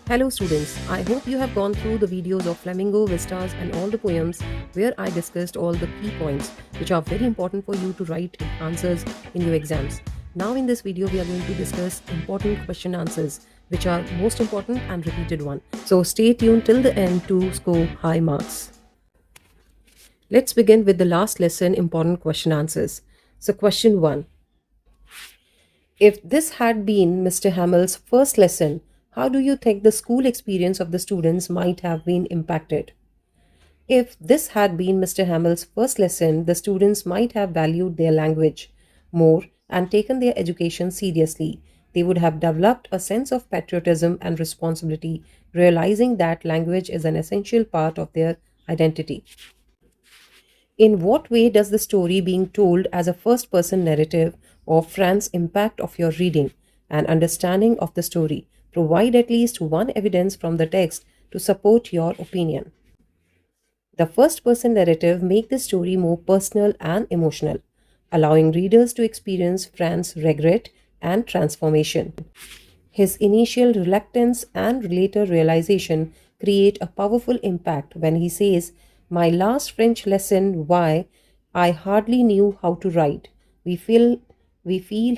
Hello students, I hope you have gone through the videos of Flamingo, Vistas and all the poems where I discussed all the key points which are very important for you to write answers in your exams. Now in this video we are going to discuss important question answers which are most important and repeated one. So stay tuned till the end to score high marks. Let's begin with the last lesson important question answers. So question 1. If this had been Mr. Hamill's first lesson, how do you think the school experience of the students might have been impacted? If this had been Mr. Hamill's first lesson, the students might have valued their language more and taken their education seriously. They would have developed a sense of patriotism and responsibility, realizing that language is an essential part of their identity. In what way does the story being told as a first person narrative of France's impact of your reading and understanding of the story? Provide at least one evidence from the text to support your opinion. The first person narrative make the story more personal and emotional, allowing readers to experience France's regret and transformation. His initial reluctance and later realization create a powerful impact when he says, "My last French lesson, why, I hardly knew how to write." We feel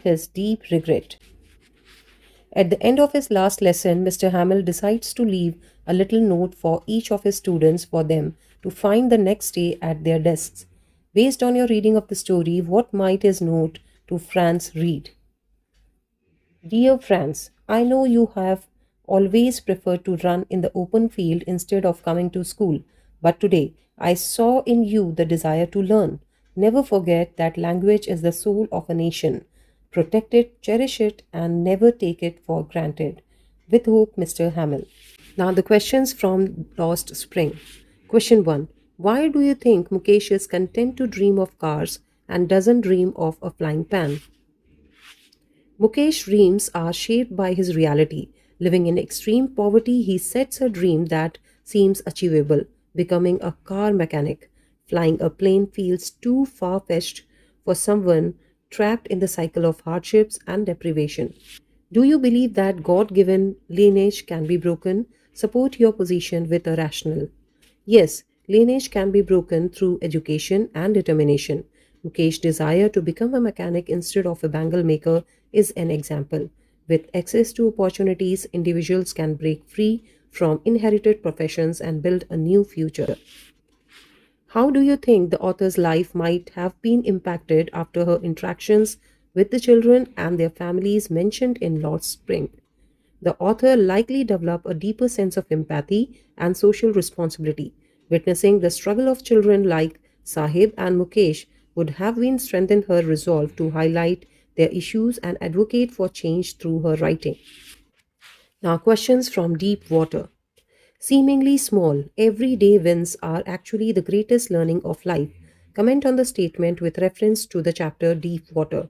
his deep regret. At the end of his last lesson, Mr. Hamill decides to leave a little note for each of his students for them to find the next day at their desks. Based on your reading of the story, what might his note to France read? Dear Franz, I know you have always preferred to run in the open field instead of coming to school, but today I saw in you the desire to learn. Never forget that language is the soul of a nation. Protect it, cherish it, and never take it for granted. With hope, Mr. Hamill. Now, the questions from Lost Spring. Question 1. Why do you think Mukesh is content to dream of cars and doesn't dream of a flying pan? Mukesh's dreams are shaped by his reality. Living in extreme poverty, he sets a dream that seems achievable, becoming a car mechanic. Flying a plane feels too far-fetched for someone trapped in the cycle of hardships and deprivation. Do you believe that God-given lineage can be broken? Support your position with a rationale. Yes, lineage can be broken through education and determination. Mukesh's desire to become a mechanic instead of a bangle maker is an example. With access to opportunities, individuals can break free from inherited professions and build a new future. How do you think the author's life might have been impacted after her interactions with the children and their families mentioned in Lost Spring? The author likely developed a deeper sense of empathy and social responsibility. Witnessing the struggle of children like Sahib and Mukesh would have been strengthened her resolve to highlight their issues and advocate for change through her writing. Now, questions from deep water. Seemingly small, everyday wins are actually the greatest learning of life. Comment on the statement with reference to the chapter Deep Water.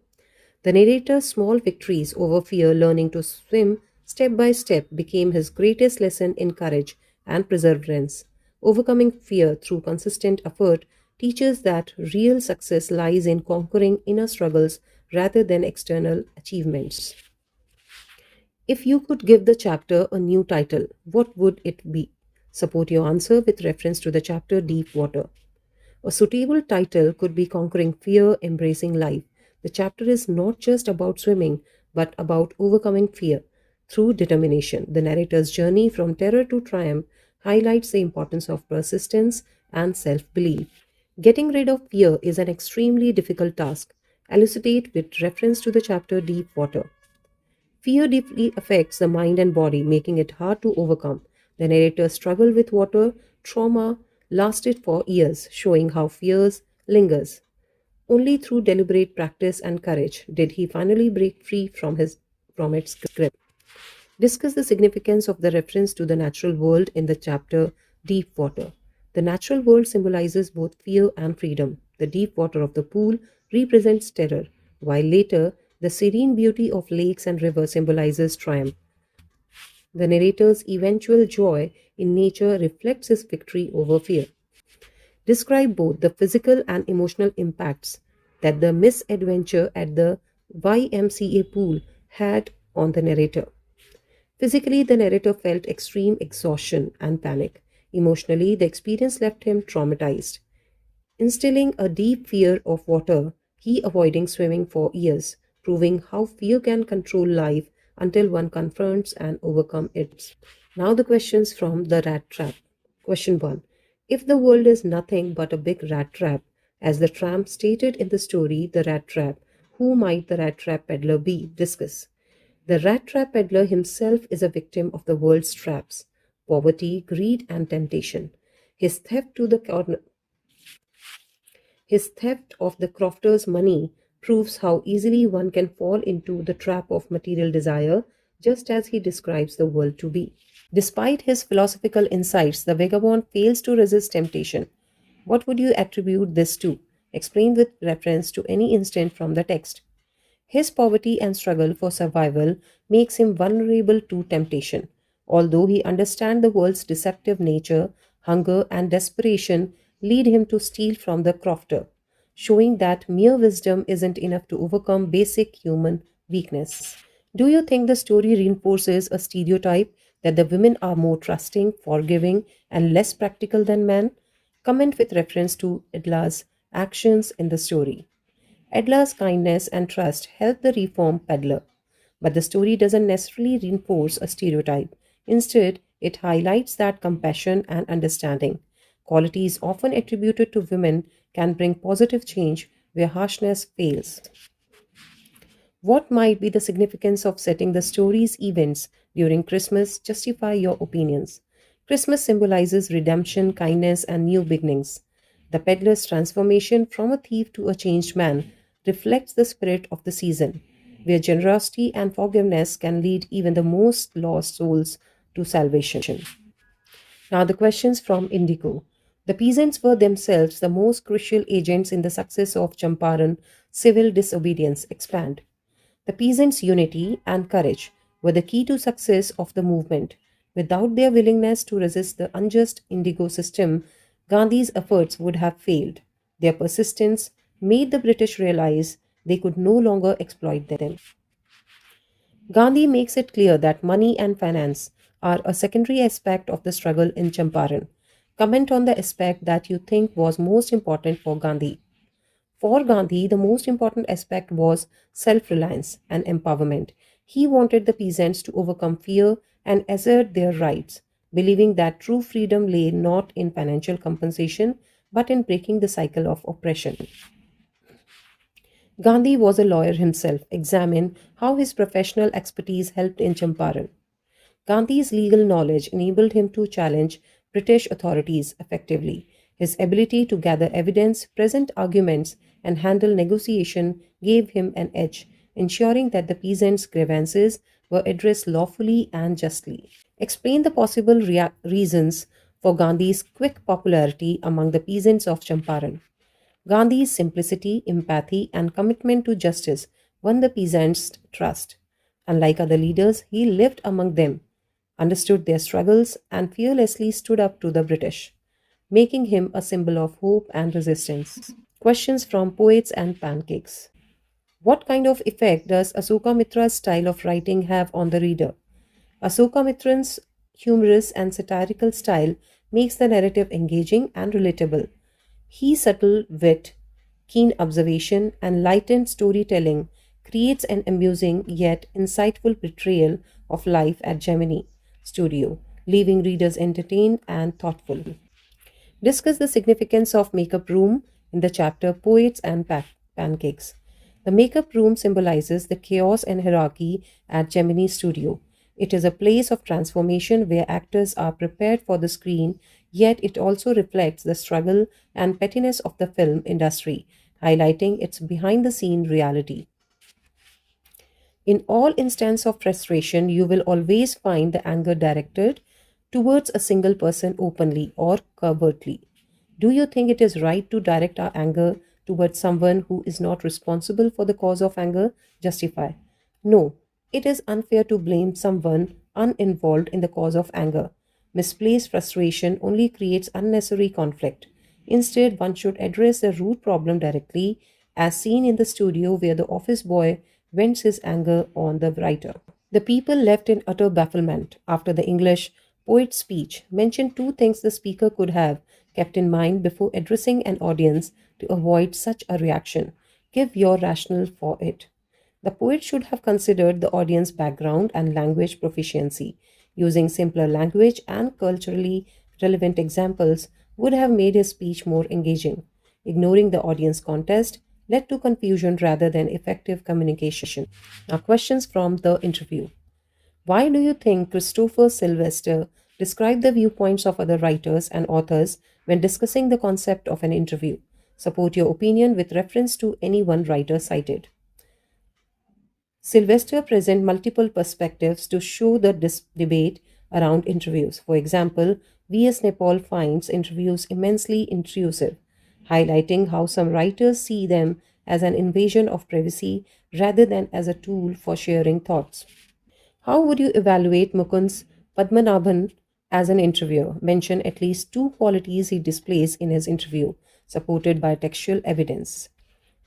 The narrator's small victories over fear, learning to swim step by step, became his greatest lesson in courage and perseverance. Overcoming fear through consistent effort teaches that real success lies in conquering inner struggles rather than external achievements. If you could give the chapter a new title, what would it be? Support your answer with reference to the chapter Deep Water. A suitable title could be Conquering Fear, Embracing Life. The chapter is not just about swimming, but about overcoming fear through determination. The narrator's journey from terror to triumph highlights the importance of persistence and self-belief. Getting rid of fear is an extremely difficult task. Elucidate with reference to the chapter Deep Water. Fear deeply affects the mind and body, making it hard to overcome. The narrator's struggle with water trauma lasted for years, showing how fear lingers. Only through deliberate practice and courage did he finally break free from its grip. Discuss the significance of the reference to the natural world in the chapter Deep Water. The natural world symbolizes both fear and freedom. The deep water of the pool represents terror, while later the serene beauty of lakes and rivers symbolizes triumph. The narrator's eventual joy in nature reflects his victory over fear. Describe both the physical and emotional impacts that the misadventure at the YMCA pool had on the narrator. Physically, the narrator felt extreme exhaustion and panic. Emotionally, the experience left him traumatized, instilling a deep fear of water, he avoiding swimming for years, proving how fear can control life until one confronts and overcomes it. Now the questions from the rat trap. Question 1. If the world is nothing but a big rat trap, as the tramp stated in the story The Rat Trap, who might the rat trap peddler be? Discuss. The rat trap peddler himself is a victim of the world's traps: poverty, greed, and temptation. His theft to the his theft of the crofter's money proves how easily one can fall into the trap of material desire, just as he describes the world to be. Despite his philosophical insights, the vagabond fails to resist temptation. What would you attribute this to? Explain with reference to any instant from the text. His poverty and struggle for survival makes him vulnerable to temptation. Although he understands the world's deceptive nature, hunger and desperation lead him to steal from the crofter, showing that mere wisdom isn't enough to overcome basic human weakness. Do you think the story reinforces a stereotype that the women are more trusting, forgiving, and less practical than men? Comment with reference to Idla's actions in the story. Edla's kindness and trust help the reformed peddler, but the story doesn't necessarily reinforce a stereotype. Instead, it highlights that compassion and understanding, qualities often attributed to women, can bring positive change where harshness fails. What might be the significance of setting the story's events during Christmas? Justify your opinions. Christmas symbolizes redemption, kindness, and new beginnings. The peddler's transformation from a thief to a changed man reflects the spirit of the season, where generosity and forgiveness can lead even the most lost souls to salvation. Now, the questions from Indigo. The peasants were themselves the most crucial agents in the success of Champaran civil disobedience. Expand. The peasants' unity and courage were the key to success of the movement. Without their willingness to resist the unjust Indigo system, Gandhi's efforts would have failed. Their persistence made the British realize they could no longer exploit them. Gandhi makes it clear that money and finance are a secondary aspect of the struggle in Champaran. Comment on the aspect that you think was most important for Gandhi. For Gandhi, the most important aspect was self reliance and empowerment. He wanted the peasants to overcome fear and assert their rights, believing that true freedom lay not in financial compensation but in breaking the cycle of oppression. Gandhi was a lawyer himself. Examine how his professional expertise helped in Champaran. Gandhi's legal knowledge enabled him to challenge British authorities effectively. His ability to gather evidence, present arguments, and handle negotiation gave him an edge, ensuring that the peasants' grievances were addressed lawfully and justly. Explain the possible reasons for Gandhi's quick popularity among the peasants of Champaran. Gandhi's simplicity, empathy, and commitment to justice won the peasants' trust. Unlike other leaders, he lived among them, understood their struggles, and fearlessly stood up to the British, making him a symbol of hope and resistance. Questions from Poets and Pancakes. What kind of effect does Asoka style of writing have on the reader? Asoka humorous and satirical style makes the narrative engaging and relatable. His subtle wit, keen observation, and lightened storytelling creates an amusing yet insightful portrayal of life at Gemini Studio, leaving readers entertained and thoughtful. Discuss the significance of makeup room in the chapter Poets and Pancakes. The makeup room symbolizes the chaos and hierarchy at Gemini Studio. It is a place of transformation where actors are prepared for the screen, yet it also reflects the struggle and pettiness of the film industry, highlighting its behind the scene reality. In all instances of frustration, you will always find the anger directed towards a single person openly or covertly. Do you think it is right to direct our anger towards someone who is not responsible for the cause of anger? Justify. No, it is unfair to blame someone uninvolved in the cause of anger. Misplaced frustration only creates unnecessary conflict. Instead, one should address the root problem directly, as seen in the studio where the office boy vents his anger on the writer. The people left in utter bafflement after the English poet's speech mentioned two things the speaker could have kept in mind before addressing an audience to avoid such a reaction. Give your rationale for it. The poet should have considered the audience background and language proficiency. Using simpler language and culturally relevant examples would have made his speech more engaging. Ignoring the audience context led to confusion rather than effective communication. Now, questions from the interview. Why do you think Christopher Sylvester described the viewpoints of other writers and authors when discussing the concept of an interview? Support your opinion with reference to any one writer cited. Sylvester present multiple perspectives to show the debate around interviews. For example, V.S. Nepal finds interviews immensely intrusive, highlighting how some writers see them as an invasion of privacy rather than as a tool for sharing thoughts. How would you evaluate Mukund's Padmanabhan as an interviewer? Mention at least two qualities he displays in his interview, supported by textual evidence.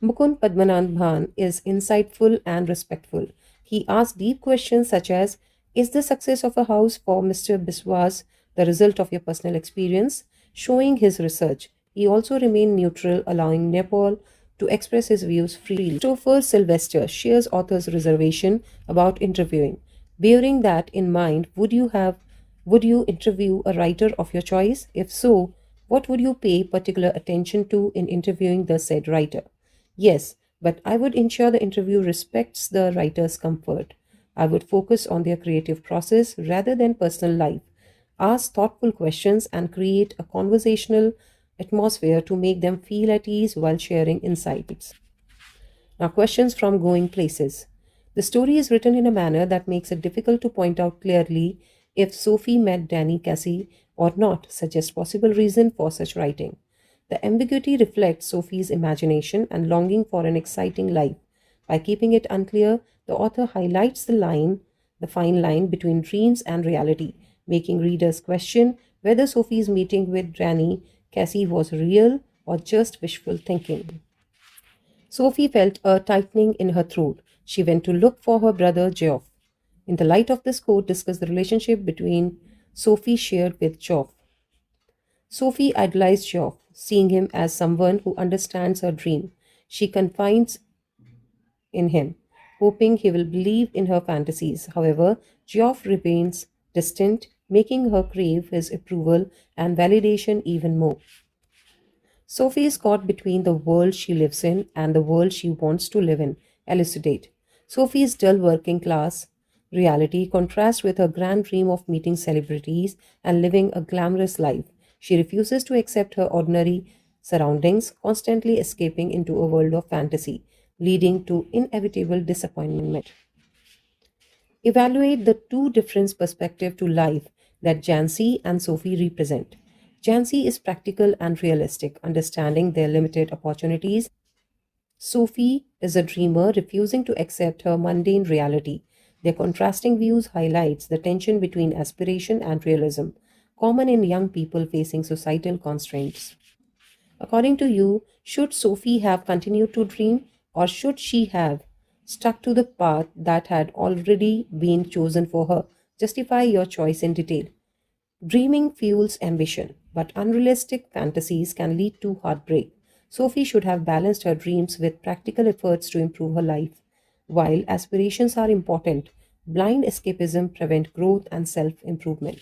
Mukund Padmanabhan is insightful and respectful. He asks deep questions such as, is the success of a house for Mr. Biswas the result of your personal experience? Showing his research. He also remained neutral, allowing Nepal to express his views freely. Christopher Sylvester shares author's reservation about interviewing. Bearing that in mind, would you interview a writer of your choice? If so, what would you pay particular attention to in interviewing the said writer? Yes, but I would ensure the interview respects the writer's comfort. I would focus on their creative process rather than personal life, ask thoughtful questions, and create a conversational atmosphere to make them feel at ease while sharing insights. Now, questions from Going Places. The story is written in a manner that makes it difficult to point out clearly if Sophie met Danny Cassie or not, suggest possible reason for such writing. The ambiguity reflects Sophie's imagination and longing for an exciting life. By keeping it unclear, the author highlights the fine line between dreams and reality, making readers question whether Sophie's meeting with Danny Cassie was real or just wishful thinking. Sophie felt a tightening in her throat. She went to look for her brother Geoff. In the light of this quote, discuss the relationship between Sophie shared with Geoff. Sophie idolized Geoff, seeing him as someone who understands her dream. She confides in him, hoping he will believe in her fantasies. However, Geoff remains distant, making her crave his approval and validation even more. Sophie is caught between the world she lives in and the world she wants to live in. Elucidate. Sophie's dull working class reality contrasts with her grand dream of meeting celebrities and living a glamorous life. She refuses to accept her ordinary surroundings, constantly escaping into a world of fantasy, leading to inevitable disappointment. Evaluate the two different perspectives to life that Jancy and Sophie represent. Jancy is practical and realistic, understanding their limited opportunities. Sophie is a dreamer, refusing to accept her mundane reality. Their contrasting views highlights the tension between aspiration and realism, common in young people facing societal constraints. According to you, should Sophie have continued to dream, or should she have stuck to the path that had already been chosen for her? Justify your choice in detail. Dreaming fuels ambition, but unrealistic fantasies can lead to heartbreak. Sophie should have balanced her dreams with practical efforts to improve her life. While aspirations are important, blind escapism prevents growth and self improvement.